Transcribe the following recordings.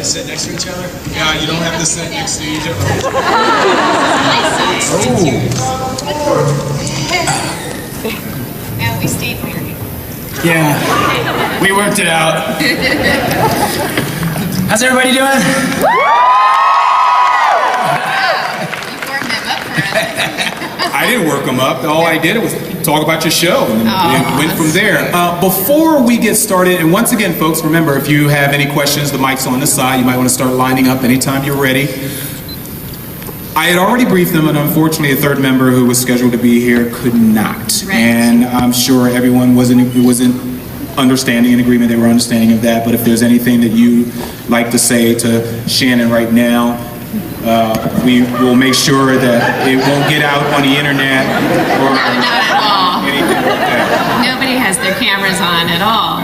sit next to each other? Yeah, you don't have to sit next to each other. Yeah, we stayed married. Yeah, we worked it out. How's everybody doing? You warmed them up for us. I didn't work them up. All I did was talk about your show, and it went from there. Before we get started, and once again, folks, remember, if you have any questions, the mic's on the side. You might want to start lining up anytime you're ready. I had already briefed them, and unfortunately, a third member who was scheduled to be here could not. Right. And I'm sure everyone wasn't understanding and agreement. They were understanding of that. But if there's anything that you like to say to Shannon right now, we will make sure that it won't get out on the internet or No, not at all. anything like that. Nobody has their cameras on at all.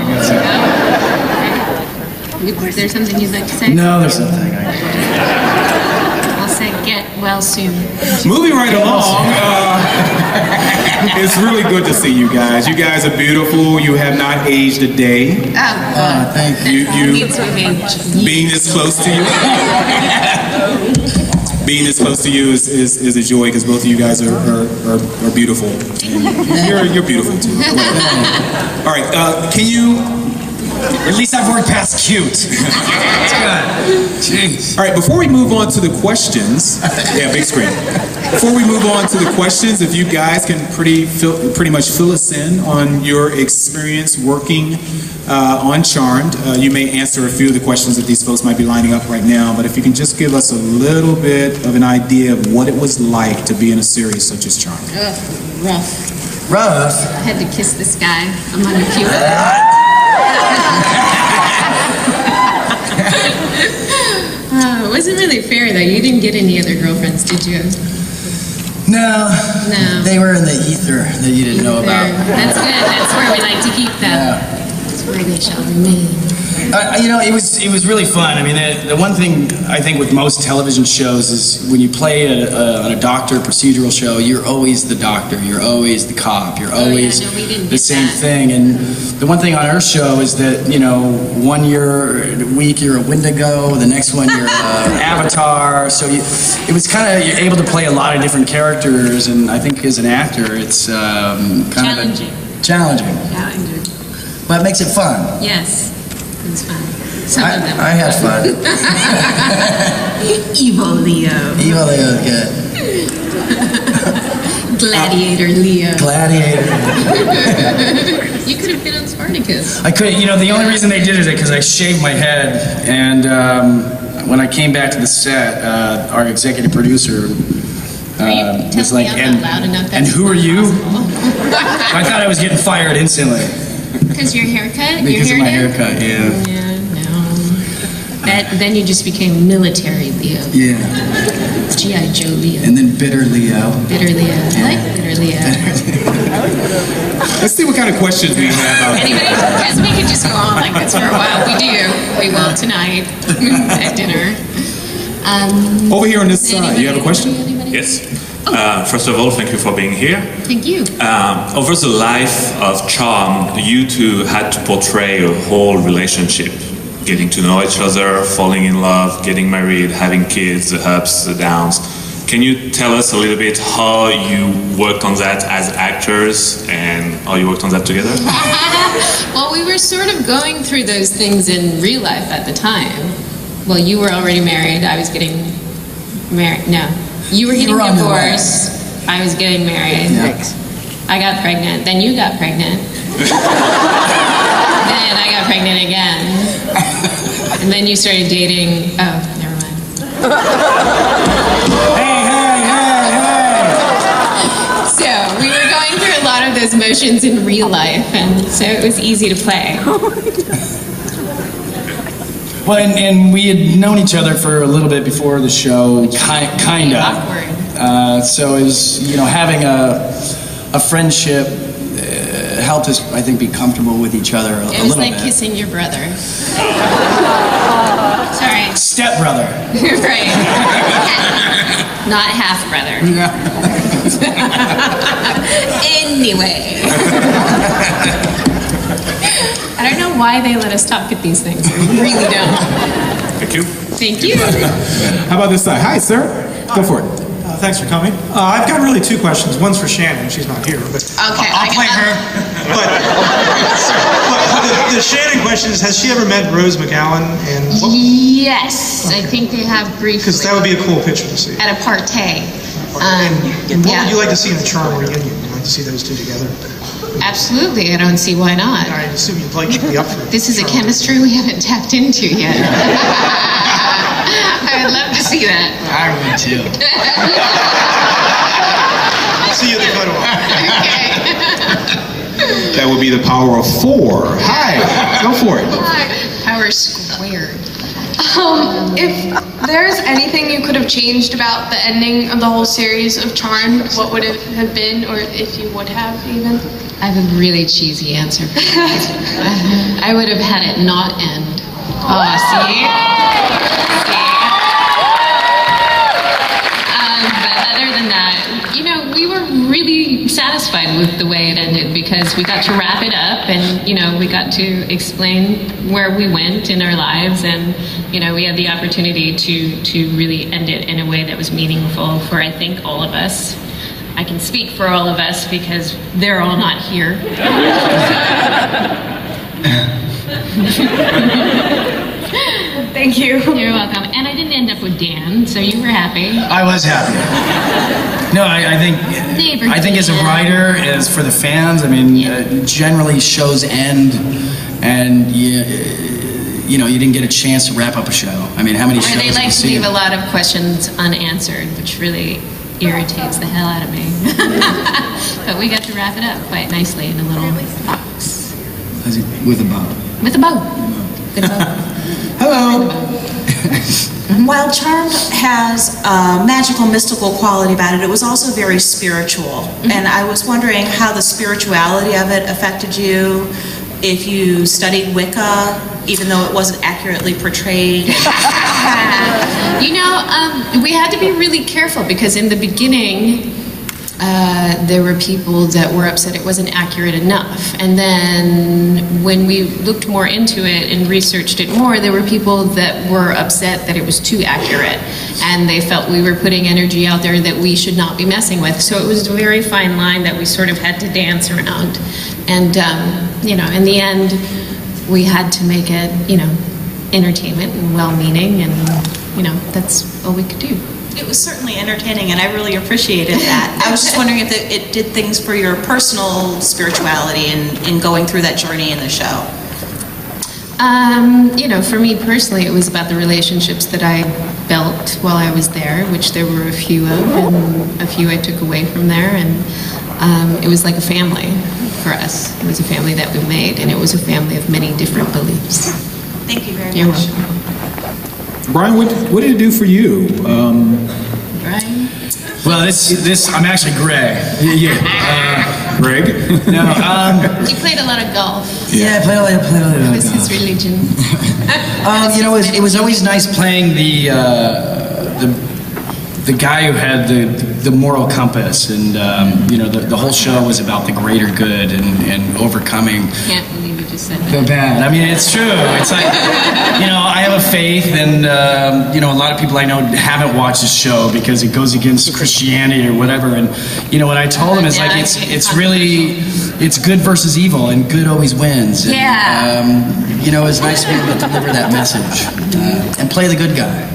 There's something you'd like to say? No, there's nothing. I'll say get well soon. Moving right along, it's really good to see you guys. You guys are beautiful. You have not aged a day. Thank you. Needs to age. Being this close to you. Being this close to you is a joy because both of you guys are beautiful. And you're beautiful too. All right, can you? At least I've worked past cute. That's good. Jeez. All right, before we move on to the questions, yeah, big screen. Before we move on to the questions, if you guys can pretty much fill us in on your experience working on Charmed. You may answer a few of the questions that these folks might be lining up right now, but if you can just give us a little bit of an idea of what it was like to be in a series such as Charmed. Rough. Rough? I had to kiss this guy among a few it wasn't really fair though. You didn't get any other girlfriends, did you? No. No. They were in the ether that you didn't know about. That's good. That's where we like to keep them. Yeah. That's where they shall remain. It was really fun. I mean, the one thing I think with most television shows is when you play on a doctor procedural show, you're always the doctor, you're always the cop, you're always the same thing. And the one thing on our show is that 1 week you're a Wendigo, the next one you're an Avatar. So it was kind of you're able to play a lot of different characters, and I think as an actor, it's challenging. But it makes it fun. Yes. It was fun. Some of them. I had fun. Evil Leo. Evil Leo, good. Gladiator Leo. Gladiator. You could have been on Spartacus. I could. The only reason they did it is because I shaved my head, and when I came back to the set, our executive producer was like, "And who are you?" I thought I was getting fired instantly. Because your haircut? Because of my haircut, yeah. Yeah, no. Then you just became military Leo. Yeah. G.I. Joe Leo. And then bitter Leo. Bitter Leo. I like bitter Leo. Let's see what kind of questions we have. Anyway, because we could just go on like this for a while. We do. We will tonight at dinner. Over here on this side, you have a question? Yes. First of all, thank you for being here. Thank you. Over the life of Charmed, you two had to portray a whole relationship. Getting to know each other, falling in love, getting married, having kids, the ups, the downs. Can you tell us a little bit how you worked on that as actors and how you worked on that together? Well, we were sort of going through those things in real life at the time. Well, you were already married. I was getting married. No. You were getting divorced. I was getting married. Yeah. I got pregnant. Then you got pregnant. Then I got pregnant again. And then you started dating. Oh, never mind. Hey! So we were going through a lot of those motions in real life, and so it was easy to play. Well, and we had known each other for a little bit before the show, kind of. Awkward. So it was, having a friendship helped us, I think, be comfortable with each other a little bit. It was like kissing your brother. Sorry. Stepbrother. Right. Not half brother. Anyway. I don't know why they let us talk at these things. I really don't. Thank you. Thank you. How about this side? Hi, sir. Go for it. Thanks for coming. I've got really two questions. One's for Shannon. She's not here, but Okay, I'll play her. But the Shannon question is: has she ever met Rose McGowan? And Yes, I think they have briefly. because that would be a cool picture to see. At a partay. And what yeah. would you like to see in the Charm reunion? Would you like to see those two together? Absolutely, I don't see why not. I assume you'd like to be up for it. This is a chemistry we haven't tapped into yet. I would love to see that. I would too. I'll see you at the photo op. Okay. That would be the power of 4. Hi. Go for it. Power squared. If there's anything you could have changed about the ending of the whole series of Charmed, what would it have been, or if you would have even? I have a really cheesy answer for that. I would have had it not end. Oh, see? But other than that, we were really satisfied with the way it ended because we got to wrap it up and, we got to explain where we went in our lives and, we had the opportunity to really end it in a way that was meaningful for, I think, all of us. I can speak for all of us because they're all not here. Thank you. You're welcome. And I didn't end up with Dan, so you were happy. I was happy. No, I think as a writer, as for the fans, generally shows end, and you didn't get a chance to wrap up a show. How many Or shows they have you like to seen? leave a lot of questions unanswered, which really irritates the hell out of me. But we got to wrap it up quite nicely in a little box. With a bow. With a bow. With a bow. Hello. While Charmed has a magical, mystical quality about it, it was also very spiritual. And I was wondering how the spirituality of it affected you, if you studied Wicca, even though it wasn't accurately portrayed. We had to be really careful because in the beginning, there were people that were upset it wasn't accurate enough. And then when we looked more into it and researched it more, there were people that were upset that it was too accurate. And they felt we were putting energy out there that we should not be messing with. So it was a very fine line that we sort of had to dance around. And, in the end, we had to make it, entertainment and well-meaning. And, that's all we could do. It was certainly entertaining, and I really appreciated that. I was just wondering if it did things for your personal spirituality in going through that journey in the show. For me personally, it was about the relationships that I built while I was there, which there were a few of, and a few I took away from there, and it was like a family for us. It was a family that we made, and it was a family of many different beliefs. Thank you very You're much. welcome. Brian, what did it do for you? Brian? Well, this I'm actually Greg. Greg? No, He played a lot of golf. yeah, I played a lot It of was his religion. it was always nice playing the guy who had the moral compass, and the whole show was about the greater good and overcoming Can't believe you just said that. the bad. It's true. It's like, I have a faith, and a lot of people I know haven't watched the show because it goes against Christianity or whatever. And what I told them is like it's really good versus evil, and good always wins. And, Yeah. it's nice to be able to deliver that message and play the good guy.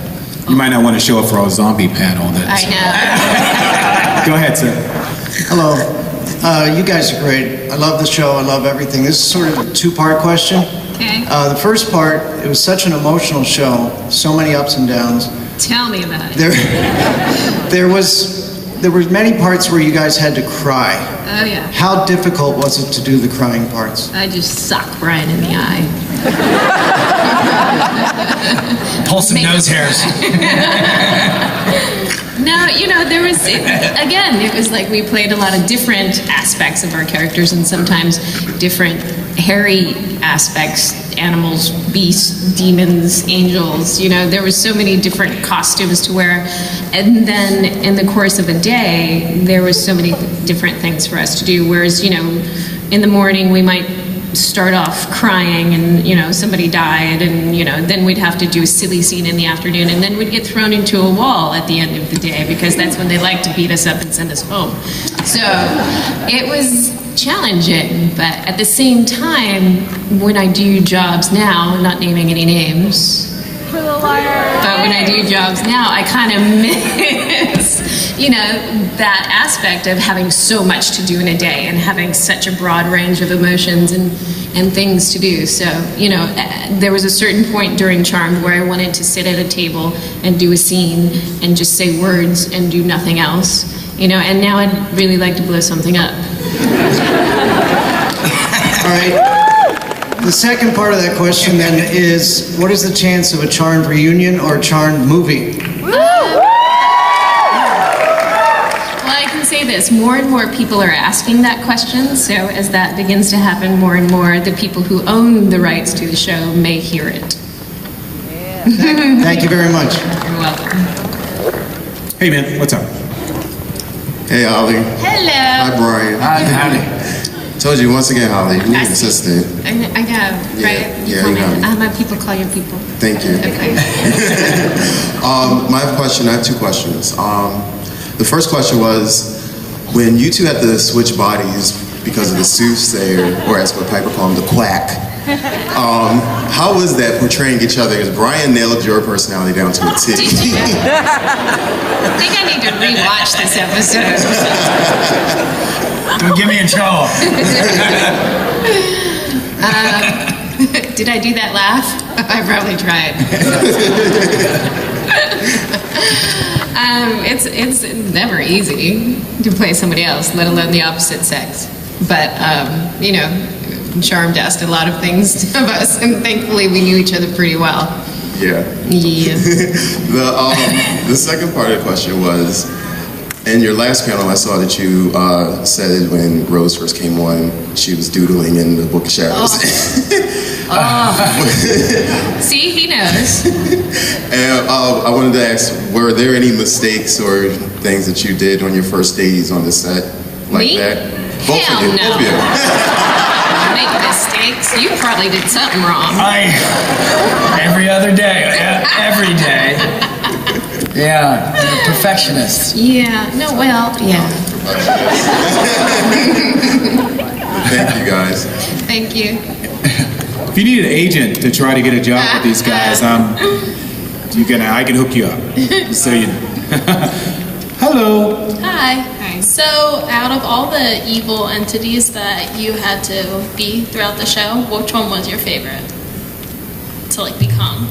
You might not want to show up for our zombie panel. I know. Go ahead, sir. Hello. You guys are great. I love the show. I love everything. This is sort of a two-part question. Okay. The first part, it was such an emotional show. So many ups and downs. Tell me about it. There were many parts where you guys had to cry. Oh, yeah. How difficult was it to do the crying parts? I just suck Brian in the eye. Pull some nose hairs. No, there was, it was like we played a lot of different aspects of our characters and sometimes different hairy aspects, animals, beasts, demons, angels, there was so many different costumes to wear. And then in the course of a day, there was so many different things for us to do. Whereas, in the morning we might start off crying and, you know, somebody died and, you know, then we'd have to do a silly scene in the afternoon and then we'd get thrown into a wall at the end of the day because that's when they like to beat us up and send us home. So it was challenging, but at the same time, when I do jobs now, not naming any names, but when I do jobs now, I kind of miss, you know, that aspect of having so much to do in a day and having such a broad range of emotions and things to do. So, you know, there was a certain point during Charmed where I wanted to sit at a table and do a scene and just say words and do nothing else, you know, and now I'd really like to blow something up. All right. The second part of that question then is, what is the chance of a Charmed reunion or a Charmed movie? Well, I can say this, more and more people are asking that question, so as that begins to happen more and more, the people who own the rights to the show may hear it. Thank you very much. You're welcome. Hey man, what's up? Hey, Holly. Hello. Hi, Brian. Howdy. Told you once again, Holly, you need an assistant. I have, right? Yeah, call you me. have me. My people call your people. Thank you. Okay. My question, I have two questions. The first question was, when you two had to switch bodies because of the soothsayer, or as what Piper called him, the quack, how was that portraying each other? Because Brian nailed your personality down to a T. Did you? I think I need to rewatch this episode. Don't get me in trouble. Did I do that laugh? I probably tried. It's never easy to play somebody else, let alone the opposite sex. But you know, Charmed asked a lot of things of us, and thankfully we knew each other pretty well. Yeah. Yeah. The second part of the question was, in your last panel, I saw that you said when Rose first came on, she was doodling in the Book of Shadows. See, he knows. And I wanted to ask, were there any mistakes or things that you did on your first days on the set like Me? that? Both Hell of you. no. Both of you. Make mistakes. You probably did something wrong. Every other day, every day. Yeah, you're a perfectionist. Yeah. No. Well. Yeah. Thank you, guys. Thank you. If you need an agent to try to get a job with these guys, I can hook you up. So you. Hello. Hi. So, out of all the evil entities that you had to be throughout the show, which one was your favorite to like become?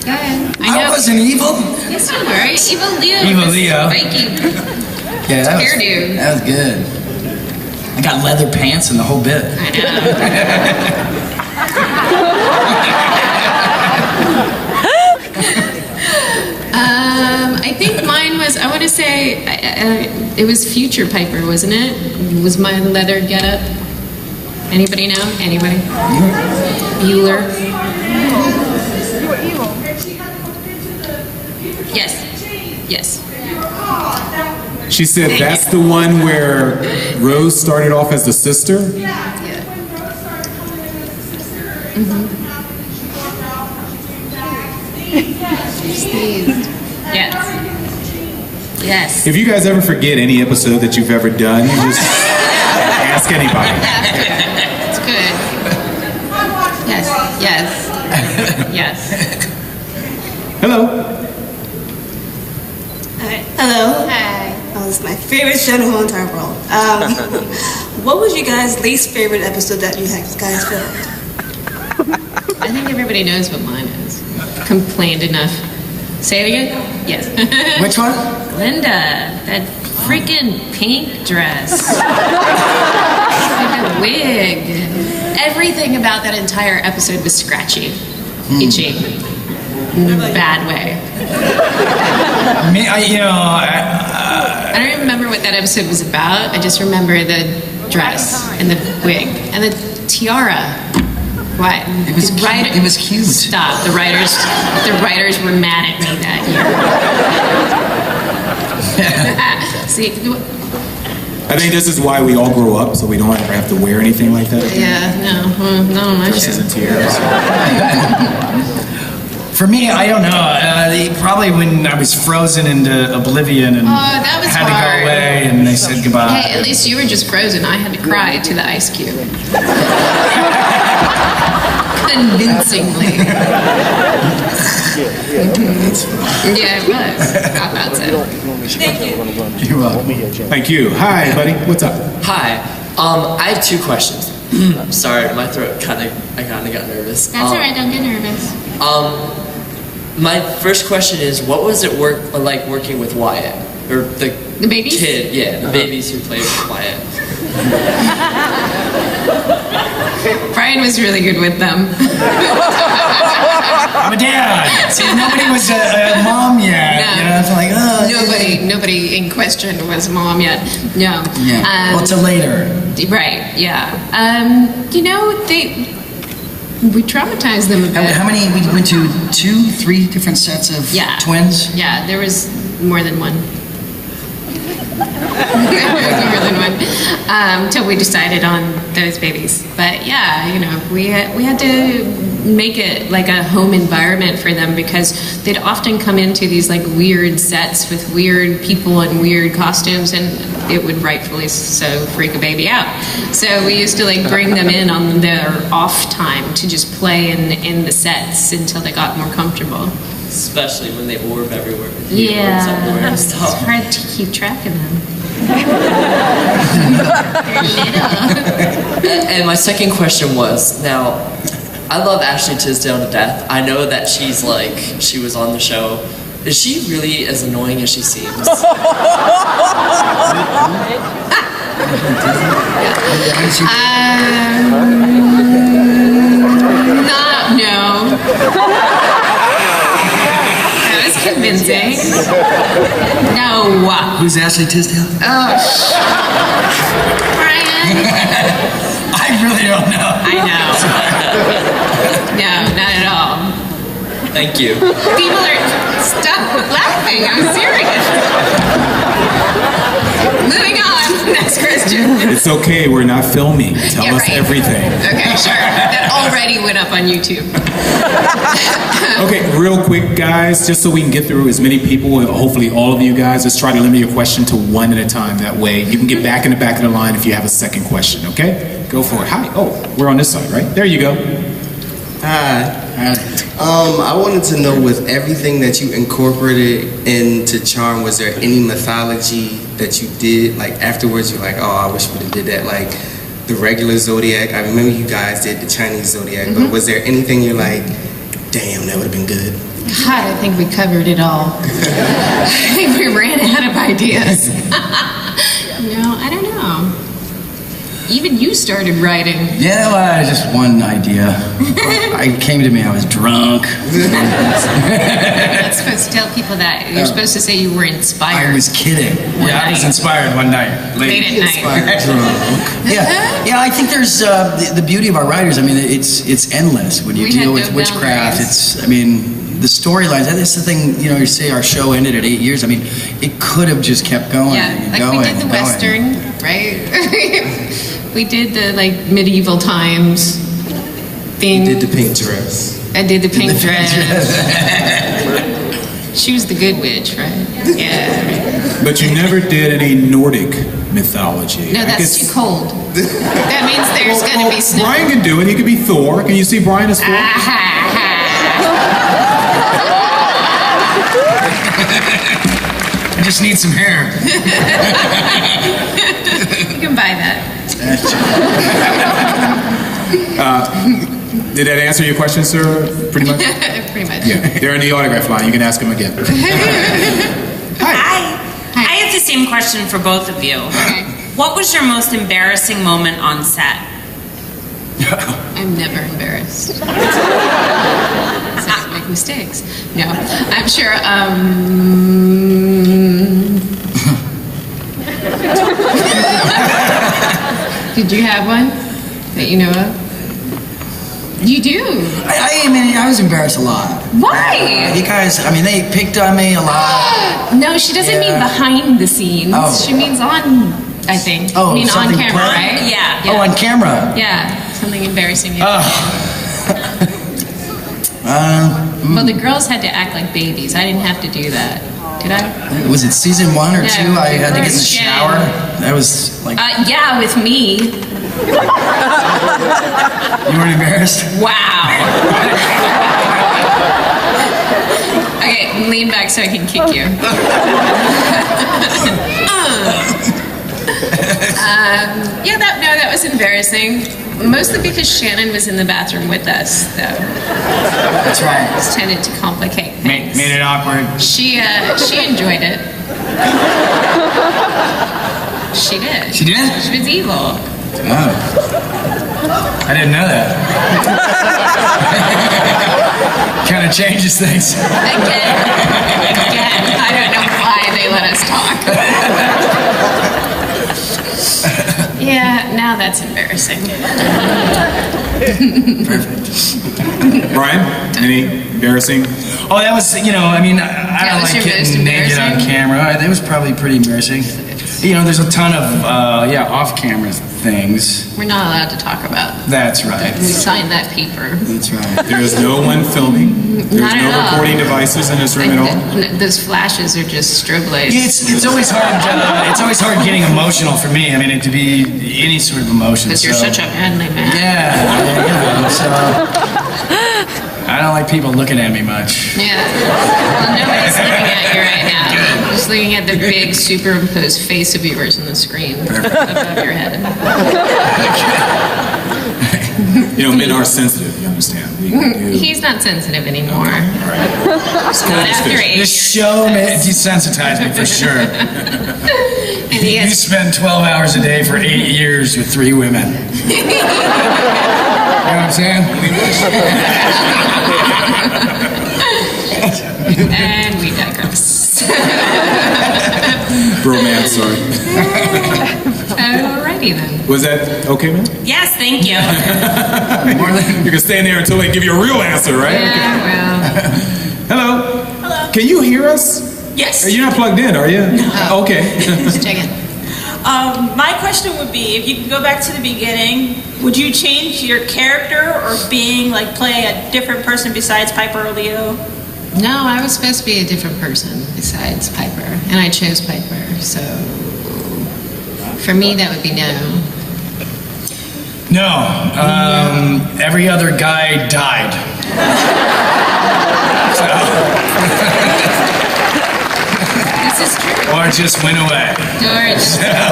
Go ahead. I wasn't evil. Yes, you were. Evil Leo. Evil with Leo. Spiky Yeah, hairdo. that was good. I got leather pants and the whole bit. I know. I think mine was, I want to say, it was Future Piper, wasn't it? Was my leather getup? Anybody know? Anybody? Bueller? Yes. Yes. She said that's the one where Rose started off as the sister? Yeah. Yes. Yes. If you guys ever forget any episode that you've ever done, just ask anybody. It's good. Yes. Yes. Yes. Hello. Hello. Hi. Oh, it's my favorite show in the whole entire world. What was your guys' least favorite episode that you guys filmed? I think everybody knows what mine is. Complained enough. Say it again? Yes. Which one? Linda, that freaking pink dress. Like a wig. Everything about that entire episode was scratchy, itchy, in a bad way. I I don't even remember what that episode was about. I just remember the dress and the wig and the tiara. What? It was cute. It was cute. Stop. The writers were mad at me that year. See, I think this is why we all grow up, so we don't ever have to wear anything like that. Yeah, no, none of my Dresses show. and tears. For me, I don't know. Probably when I was frozen into oblivion and that was had to hard. go away and they said goodbye. Hey, at least you were just frozen. I had to cry to the ice cube. Convincingly. Yeah, it was. That's it. Thank you. You're welcome. Thank you. Hi, buddy. What's up? Hi. I have 2 questions. Sorry, my throat I kind of got nervous. That's all right. Don't get nervous. My first question is, what was it like working with Wyatt, or the babies? kid? Yeah, the babies who played with Wyatt. Brian was really good with them. I'm a dad. See, nobody was a mom yet. No. You know, it's like, oh. Nobody in question was mom yet. No. Yeah. Well, till later. Right. Yeah. We traumatized them a bit. How many? We went to 2, 3 different sets of twins. Yeah, there was more than one. There was more than one. Till we decided on those babies. But yeah, we had to make it like a home environment for them, because they'd often come into these like weird sets with weird people and weird costumes, and it would rightfully so freak a baby out. So we used to like bring them in on their off time to just play in the sets until they got more comfortable. Especially when they orb everywhere. With unicorns everywhere and It's stuff. hard to keep track of them. And my second question was, now, I love Ashley Tisdale to death. I know that she was on the show. Is she really as annoying as she seems? No. That was convincing. No. Who's Ashley Tisdale? Oh, Brian. I really don't know. I know. No, not at all. Thank you. People are... Stop laughing. I'm serious. Moving on. Next question. It's okay. We're not filming. Tell us everything. Okay, sure. That already went up on YouTube. Okay, real quick, guys, just so we can get through as many people, hopefully all of you guys, let's try to limit your question to 1 at a time. That way you can get back in the back of the line if you have a second question, okay? Go for it. Hi. Oh, we're on this side, right? There you go. Hi. I wanted to know, with everything that you incorporated into Charm, was there any mythology that you did, like afterwards you're like, oh, I wish we would have did that, like the regular Zodiac? I remember you guys did the Chinese Zodiac, but was there anything you're like, damn, that would have been good? God, I think we covered it all. I think we ran out of ideas. No, I don't know. Even you started writing. Yeah, well, just one idea. I came to me, I was drunk. You're not supposed to tell people that. You're supposed to say you were inspired. I was kidding. I was inspired one night. Late at night. Drunk. Yeah, I think there's the beauty of our writers. I mean, it's endless when you deal with witchcraft. The storylines. That's the thing. You say our show ended at 8 years. I mean, it could have just kept going. Yeah, like going, we did the Western, right? We did the medieval times thing. You did the pink dress. I did the pink dress. She was the good witch, right? Yeah. But you never did any Nordic mythology. No, that's too cold. That means there's going to be snow. Brian can do it. He could be Thor. Can you see Brian as Thor? I just need some hair. You can buy that. Did that answer your question, sir? Pretty much? Pretty much. Yeah. They're in the autograph line. You can ask them again. Hi. I have the same question for both of you. Okay. What was your most embarrassing moment on set? I'm never embarrassed. Except I make mistakes. No, I'm sure. Did you have one that you know of? You do. I was embarrassed a lot. Why? You guys, they picked on me a lot. No, she doesn't mean behind the scenes. Oh. She means on I think. Oh, I mean, on something camera, planned? right? Yeah. Oh, on camera. Yeah, something embarrassing. Well, the girls had to act like babies. I didn't have to do that. Did I? Was it season 1 or No, 2? I had to get in the first gen. shower. That was like. Yeah, with me. You weren't embarrassed? Wow. Okay, lean back so I can kick you. Yeah, that was embarrassing. Mostly because Shannon was in the bathroom with us, though. That's right. It's tended to complicate things. Made it awkward. She enjoyed it. She did. She did? She was evil. Oh. I didn't know that. Kind of changes things. Again, I don't know why they let us talk. Yeah, now that's embarrassing. Brian, any embarrassing? Oh, that was, I don't was like your most getting naked on embarrassing? camera. That was probably pretty embarrassing. There's a ton of, off-camera things. We're not allowed to talk about. That's right. We signed that paper. That's right. There is no one filming. There's Not at no all. recording devices in this room at all. Those flashes are just strobe lights. Yeah, it's always hard. It's always hard getting emotional for me. I mean, to be any sort of emotion. Because you're such a manly man. Yeah. So I don't like people looking at me much. Yeah. Well, nobody's looking at you right now. Just looking at the big superimposed face of yours on the screen above your head. Men are sensitive, you understand. He's not sensitive anymore. Not after 8 This years. show desensitized me for sure. And he You has, spend 12 hours a day for 8 years with 3 women. You know what I'm saying? and we digress. Bromance, sorry. Alrighty then. Was that okay, man? Yes, thank you. You can stand there until they give you a real answer, right? Yeah, well. Hello. Hello. Can you hear us? Yes. You're not plugged in, are you? No. Okay. Just checking. My question would be, if you could go back to the beginning, would you change your character or play a different person besides Piper or Leo? No, I was supposed to be a different person besides Piper, and I chose Piper, so for me that would be no. No. Every other guy died. This is true. Or just went away. George,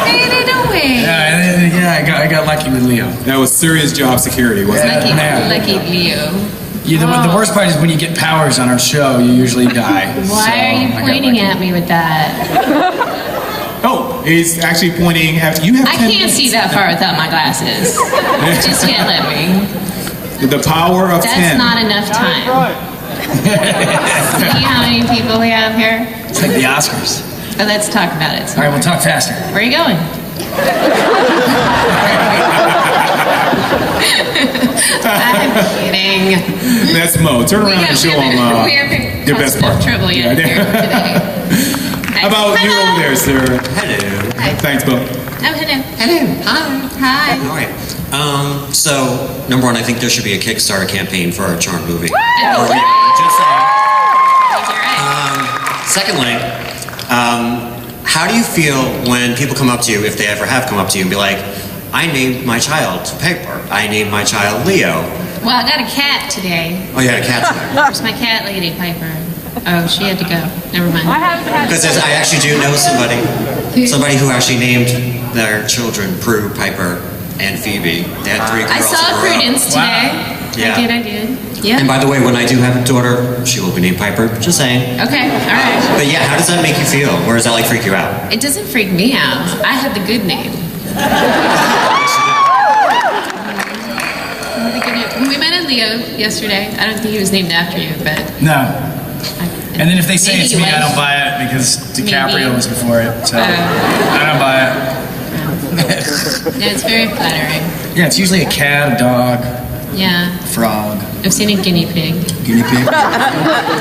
faded away. Yeah, I got lucky with Leo. That was serious job security, wasn't it? Lucky Leo. The worst part is when you get powers on our show, you usually die. Why are you pointing at me with that? Oh, he's actually pointing at you. I can't see that far without my glasses. Just can't let me. The power of That's 10. not enough time. See how many people we have here? It's like the Oscars. Oh, let's talk about it. All right, we'll talk faster. Where are you going? I'm kidding. That's Mo. Turn around and show him your best part. Trouble yet here today. How about you over there, sir? Hello. Thanks, Bo. Oh, hello. Hello. Hi. All right. So, number one, I think there should be a Kickstarter campaign for our Charmed movie. Just saying. Secondly, how do you feel when people come up to you, if they ever have come up to you, and be like, I named my child Piper. I named my child Leo. Well, I got a cat today. Oh, you had a cat today. Where's my cat lady, Piper? Oh, she had to go. Never mind. Because I actually do know somebody who actually named their children Prue, Piper, and Phoebe. They had 3 girls. I saw Prudence today. Yeah. I did. Yeah. And by the way, when I do have a daughter, she will be named Piper. Just saying. Okay, all right. But yeah, how does that make you feel? Or does that freak you out? It doesn't freak me out. I had the good name. We met a Leo yesterday. I don't think he was named after you, but No. And then if they say Maybe it's you me, I like- don't buy it because DiCaprio Maybe. was before it. So I don't buy it. no, it's very flattering. Yeah, it's usually a cat, a dog, Yeah, a frog, I've seen a guinea pig. guinea pig.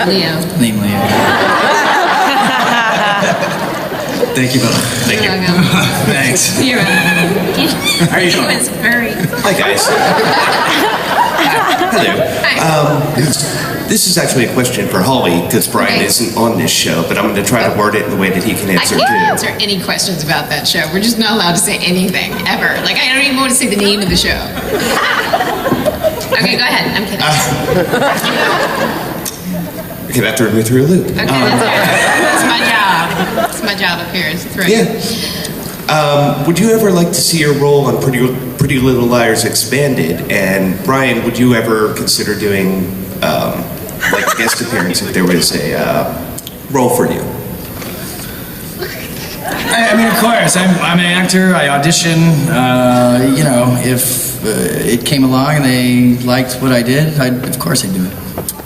Leo. Name Leo. Thank you, Bella. Thank you. Thanks. You're welcome. How are you doing? It was very. Hi, guys. Hello. This is actually a question for Holly, because Brian Okay. isn't on this show, but I'm going to try to word it in the way that he can I answer can't too. answer any questions about that show. We're just not allowed to say anything, ever. Like, I don't even want to say the name of the show. Okay, go ahead. I'm kidding. Okay, that threw me through a loop. Okay, that's my job. That's my job up here, is to throw you. Would you ever like to see your role on Pretty Little Liars expanded? And Brian, would you ever consider doing like a guest appearance if there was a role for you? I mean, of course, I'm an actor. I audition. You know, if it came along and they liked what I did, of course I'd do it.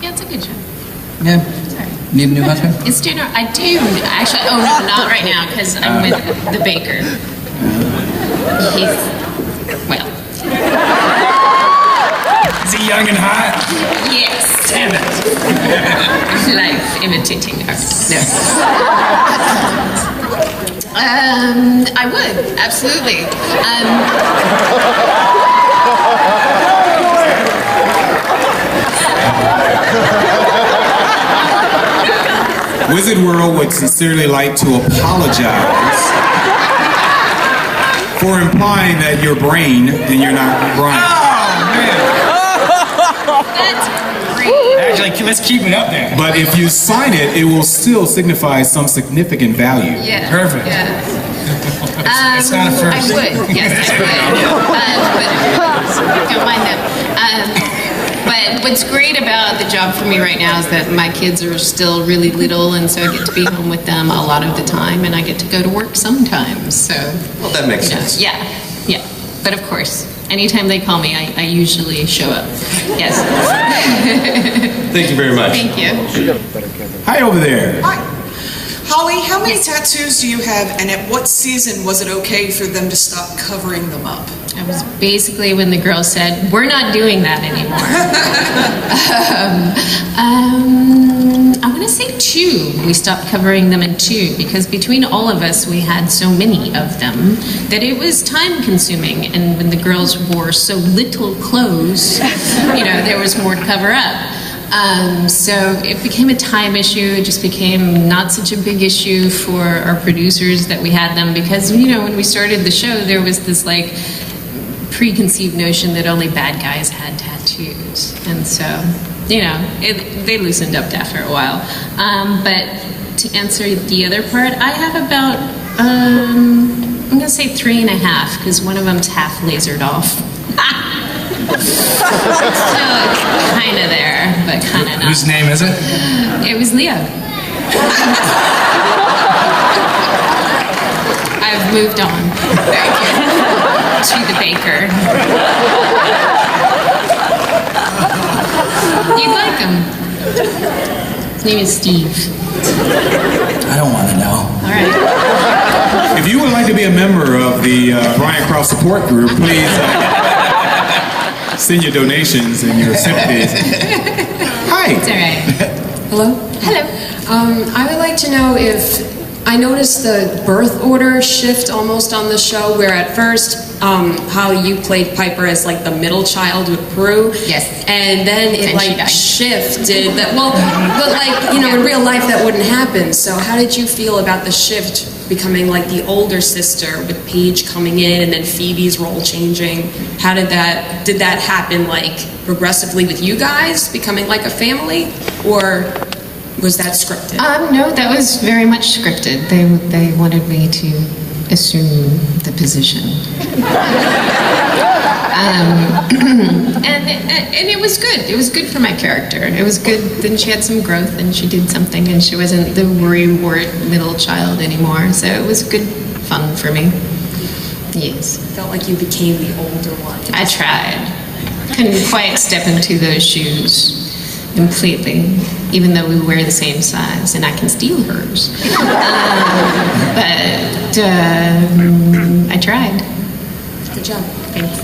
Yeah, it's a good show. Yeah. Need a new husband? It's do not. I do actually. Oh no, not right now because I'm with the baker. He's well. Is he young and hot? Yes. Damn it. Life imitating art. No. I would absolutely. Wizard World would sincerely like to apologize for implying that you're Brain and you're not Brian. That's great. Actually, let's keep it up there. But if you sign it, it will still signify some significant value. Yeah. Perfect. Yeah. It's not a first. I would. Yes, I would. But don't mind them. But what's great about the job for me right now is that my kids are still really little, and so I get to be home with them a lot of the time, and I get to go to work sometimes. So. Well, that makes sense. Yeah. Yeah. But of course, anytime they call me, I usually show up. Yes. Thank you very much. Thank you. Hi over there. Hi. Holly, how many tattoos do you have, and at what season was it okay for them to stop covering them up? It was basically when the girl said, "We're not doing that anymore." I want to say 2. We stopped covering them in 2 because between all of us, we had so many of them that it was time consuming. And when the girls wore so little clothes, there was more to cover up. So it became a time issue. It just became not such a big issue for our producers that we had them because, when we started the show, there was this preconceived notion that only bad guys had tattoos. And so, they loosened up after a while. But to answer the other part, I have about, I'm going to say 3.5 because one of them's half lasered off. So it's kind of there, but kind of not. Whose name is it? It was Leo. I've moved on. Thank you. To the baker. You'd like him. His name is Steve. I don't want to know. All right. If you would like to be a member of the Brian Krause support group, please send your donations and your sympathies. Hi. It's all right. Hello? Hello. I would like to know if I noticed the birth order shift almost on the show, where at first, Holly, you played Piper as the middle child with Prue. Yes. And then it And she died. shifted. But in real life that wouldn't happen. So how did you feel about the shift becoming the older sister with Paige coming in and then Phoebe's role changing? How did that happen progressively with you guys becoming a family, or was that scripted? No, that was very much scripted. They wanted me to assume the position. And it was good. It was good for my character. It was good. Then she had some growth and she did something and she wasn't the worrywart middle child anymore. So it was good fun for me. Yes. Felt like you became the older one. I tried. Couldn't quite step into those shoes completely, even though we wear the same size and I can steal hers. But I tried. Good job. Thanks.